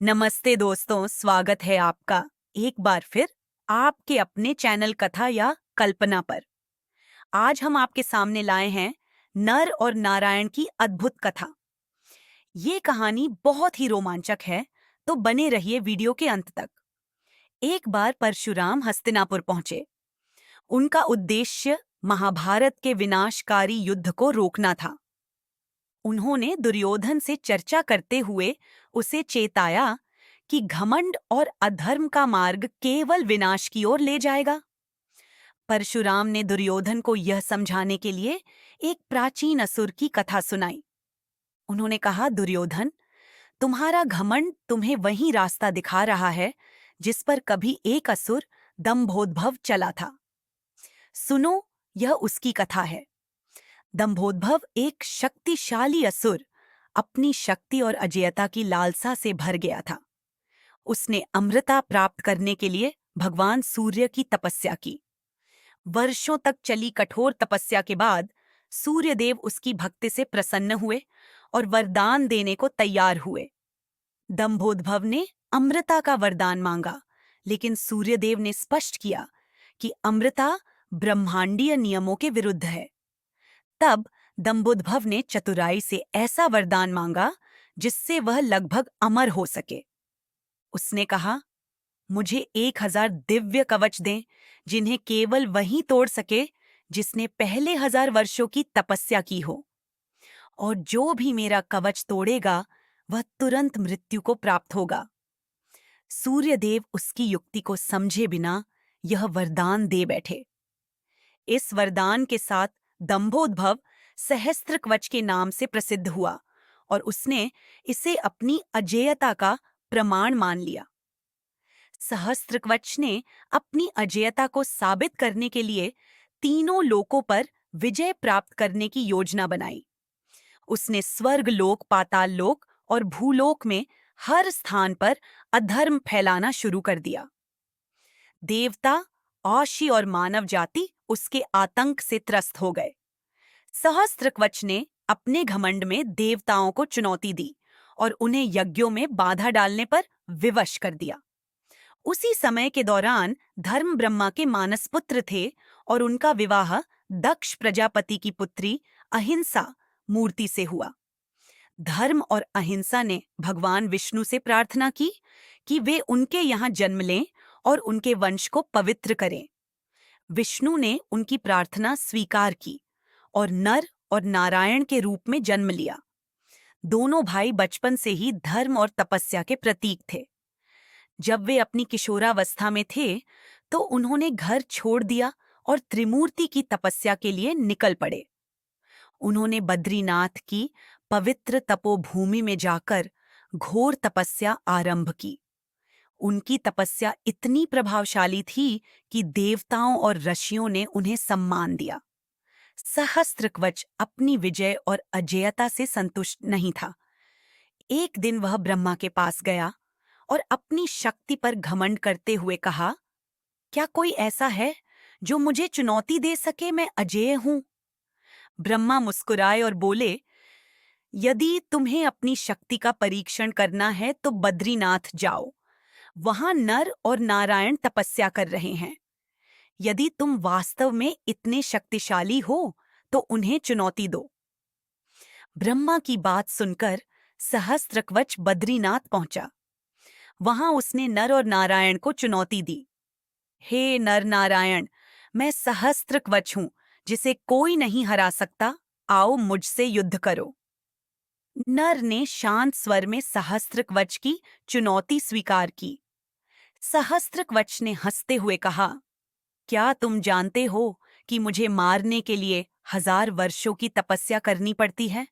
नमस्ते दोस्तों, स्वागत है आपका एक बार फिर आपके अपने चैनल कथा या कल्पना पर। आज हम आपके सामने लाए हैं नर और नारायण की अद्भुत कथा। ये कहानी बहुत ही रोमांचक है, तो बने रहिए वीडियो के अंत तक। एक बार परशुराम हस्तिनापुर पहुंचे। उनका उद्देश्य महाभारत के विनाशकारी युद्ध को रोकना था। उन्होंने दुर्योधन से चर्चा करते हुए उसे चेताया कि घमंड और अधर्म का मार्ग केवल विनाश की ओर ले जाएगा। परशुराम ने दुर्योधन को यह समझाने के लिए एक प्राचीन असुर की कथा सुनाई। उन्होंने कहा, दुर्योधन, तुम्हारा घमंड तुम्हें वही रास्ता दिखा रहा है जिस पर कभी एक असुर दंभोद्भव चला था। सुनो, यह उसकी कथा है। दंभोद्भव एक शक्तिशाली असुर अपनी शक्ति और अजेयता की लालसा से भर गया था। उसने अमृता प्राप्त करने के लिए भगवान सूर्य की तपस्या की। वर्षों तक चली कठोर तपस्या के बाद सूर्यदेव उसकी भक्ति से प्रसन्न हुए और वरदान देने को तैयार हुए। दंभोद्भव ने अमृता का वरदान मांगा, लेकिन सूर्यदेव ने स्पष्ट किया कि अमृता ब्रह्मांडीय नियमों के विरुद्ध है। तब दंभोद्भव ने चतुराई से ऐसा वरदान मांगा जिससे वह लगभग अमर हो सके। उसने कहा, मुझे 1000 दिव्य कवच दें जिन्हें केवल वही तोड़ सके जिसने पहले 1000 वर्षों की तपस्या की हो, और जो भी मेरा कवच तोड़ेगा वह तुरंत मृत्यु को प्राप्त होगा। सूर्यदेव उसकी युक्ति को समझे बिना यह वरदान दे बैठे। इस वरदान के साथ दंभोद्भव सहस्त्र कवच के नाम से प्रसिद्ध हुआ और उसने इसे अपनी अजेयता का प्रमाण मान लिया। सहस्त्रकवच ने अपनी अजेयता को साबित करने के लिए तीनों लोकों पर विजय प्राप्त करने की योजना बनाई। उसने स्वर्ग लोक, पाताल लोक और भूलोक में हर स्थान पर अधर्म फैलाना शुरू कर दिया। देवता, औषि और मानव जाति उसके आतंक से त्रस्त हो गए। सहस्त्रकवच ने अपने घमंड में देवताओं को चुनौती दी और उन्हें यज्ञों में बाधा डालने पर विवश कर दिया। उसी समय के दौरान धर्म ब्रह्मा के मानस पुत्र थे और उनका विवाह दक्ष प्रजापति की पुत्री अहिंसा मूर्ति से हुआ। धर्म और अहिंसा ने भगवान विष्णु से प्रार्थना की कि वे उनके यहाँ जन्म लें और उनके वंश को पवित्र करें। विष्णु ने उनकी प्रार्थना स्वीकार की और नर और नारायण के रूप में जन्म लिया। दोनों भाई बचपन से ही धर्म और तपस्या के प्रतीक थे। जब वे अपनी किशोरावस्था में थे तो उन्होंने घर छोड़ दिया और त्रिमूर्ति की तपस्या के लिए निकल पड़े। उन्होंने बद्रीनाथ की पवित्र तपोभूमि में जाकर घोर तपस्या आरंभ की। उनकी तपस्या इतनी प्रभावशाली थी कि देवताओं और ऋषियों ने उन्हें सम्मान दिया। सहस्त्रकवच अपनी विजय और अजेयता से संतुष्ट नहीं था। एक दिन वह ब्रह्मा के पास गया और अपनी शक्ति पर घमंड करते हुए कहा, क्या कोई ऐसा है जो मुझे चुनौती दे सके? मैं अजेय हूं। ब्रह्मा मुस्कुराए और बोले, यदि तुम्हें अपनी शक्ति का परीक्षण करना है तो बद्रीनाथ जाओ। वहां नर और नारायण तपस्या कर रहे हैं। यदि तुम वास्तव में इतने शक्तिशाली हो तो उन्हें चुनौती दो। ब्रह्मा की बात सुनकर सहस्त्रकवच बद्रीनाथ पहुंचा। वहां उसने नर और नारायण को चुनौती दी। हे नर नारायण, मैं सहस्त्रकवच हूं जिसे कोई नहीं हरा सकता। आओ मुझसे युद्ध करो। नर ने शांत स्वर में सहस्त्रकवच की चुनौती स्वीकार की। सहस्त्रकवच ने हंसते हुए कहा, क्या तुम जानते हो कि मुझे मारने के लिए 1000 वर्षों की तपस्या करनी पड़ती है?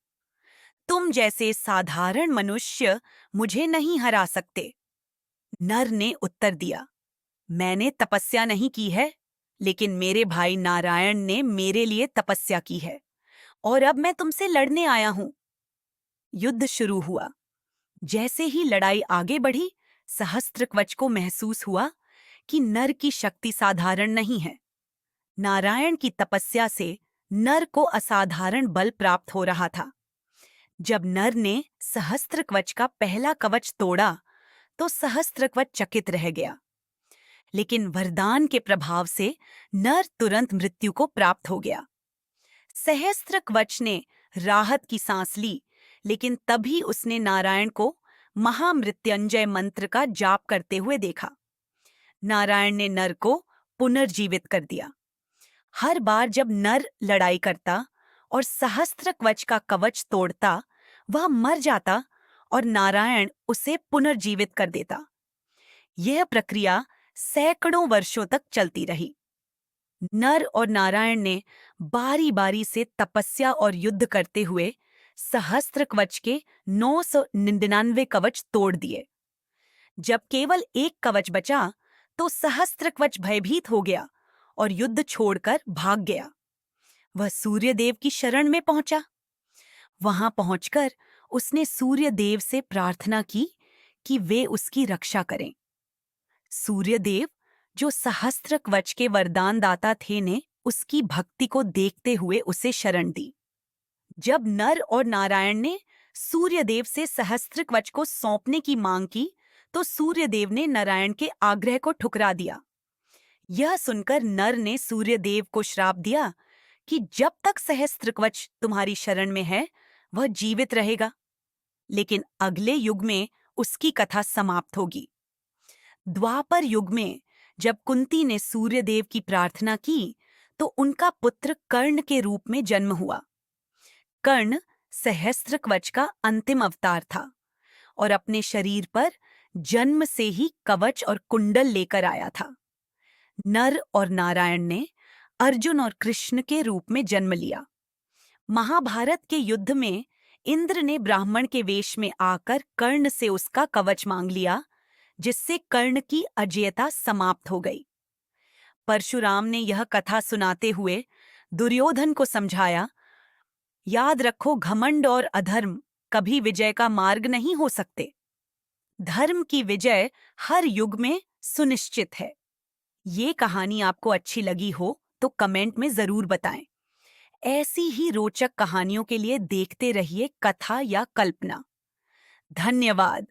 तुम जैसे साधारण मनुष्य मुझे नहीं हरा सकते। नर ने उत्तर दिया, मैंने तपस्या नहीं की है, लेकिन मेरे भाई नारायण ने मेरे लिए तपस्या की है और अब मैं तुमसे लड़ने आया हूं। युद्ध शुरू हुआ। जैसे ही लड़ाई आगे बढ़ी, सहस्त्रकवच को महसूस हुआ कि नर की शक्ति साधारण नहीं है। नारायण की तपस्या से नर को असाधारण बल प्राप्त हो रहा था। जब नर ने सहस्त्रकवच का पहला कवच तोड़ा तो सहस्त्रकवच चकित रह गया। लेकिन वरदान के प्रभाव से नर तुरंत मृत्यु को प्राप्त हो गया। सहस्त्रकवच ने राहत की सांस ली, लेकिन तभी उसने नारायण को महामृत्युंजय मंत्र का जाप करते हुए देखा। नारायण ने नर को पुनर्जीवित कर दिया। हर बार जब नर लड़ाई करता और सहस्त्रकवच का कवच तोड़ता, वह मर जाता और नारायण उसे पुनर्जीवित कर देता। यह प्रक्रिया सैकड़ों वर्षों तक चलती रही। नर और नारायण ने बारी बारी से तपस्या और युद्ध करते हुए सहस्त्रकवच के 999 कवच तोड़ दिए। जब केवल एक कवच बचा तो सहस्त्रकवच भयभीत हो गया और युद्ध छोड़कर भाग गया। वह सूर्यदेव की शरण में पहुंचा। वहां पहुंचकर उसने सूर्यदेव से प्रार्थना की कि वे उसकी रक्षा करें। सूर्यदेव, जो सहस्त्रकवच के वरदान दाता थे, ने उसकी भक्ति को देखते हुए उसे शरण दी। जब नर और नारायण ने सूर्यदेव से सहस्त्रकवच को सौंपने की मांग की, तो सूर्यदेव ने नारायण के आग्रह को ठुकरा दिया। यह सुनकर नर ने सूर्यदेव को श्राप दिया कि जब तक सहस्त्रकवच तुम्हारी शरण में है, वह जीवित रहेगा, लेकिन अगले युग में उसकी कथा समाप्त होगी। द्वापर युग में जब कुंती ने सूर्यदेव की प्रार्थना की, तो उनका पुत्र कर्ण के रूप में जन्म हुआ। कर्ण सहस्त्रकवच का अंतिम अवतार था और अपने शरीर पर जन्म से ही कवच और कुंडल लेकर आया था। नर और नारायण ने अर्जुन और कृष्ण के रूप में जन्म लिया। महाभारत के युद्ध में इंद्र ने ब्राह्मण के वेश में आकर कर्ण से उसका कवच मांग लिया, जिससे कर्ण की अजेयता समाप्त हो गई। परशुराम ने यह कथा सुनाते हुए दुर्योधन को समझाया, याद रखो, घमंड और अधर्म कभी विजय का मार्ग नहीं हो सकते। धर्म की विजय हर युग में सुनिश्चित है। ये कहानी आपको अच्छी लगी हो तो कमेंट में जरूर बताएं। ऐसी ही रोचक कहानियों के लिए देखते रहिए कथा या कल्पना। धन्यवाद।